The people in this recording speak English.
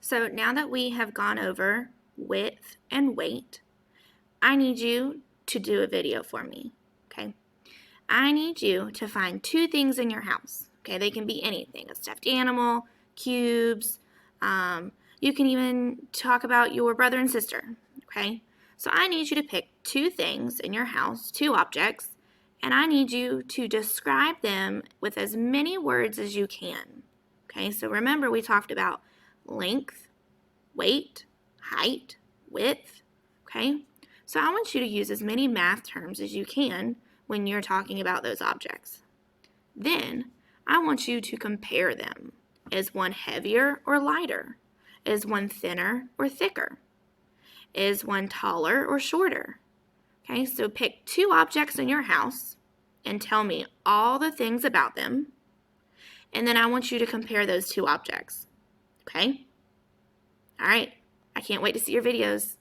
So now that we have gone over width and weight, I need you to do a video for me, okay? I need you to find two things in your house, okay? They can be anything, a stuffed animal, cubes, you can even talk about your brother and sister, okay? So I need you to pick two things in your house, two objects, and I need you to describe them with as many words as you can, okay? So remember we talked about length, weight, height, width, okay? So I want you to use as many math terms as you can when you're talking about those objects. Then I want you to compare them. Is one heavier or lighter? Is one thinner or thicker? Is one taller or shorter? Okay, so pick two objects in your house and tell me all the things about them. And then I want you to compare those two objects. Okay? All right, I can't wait to see your videos.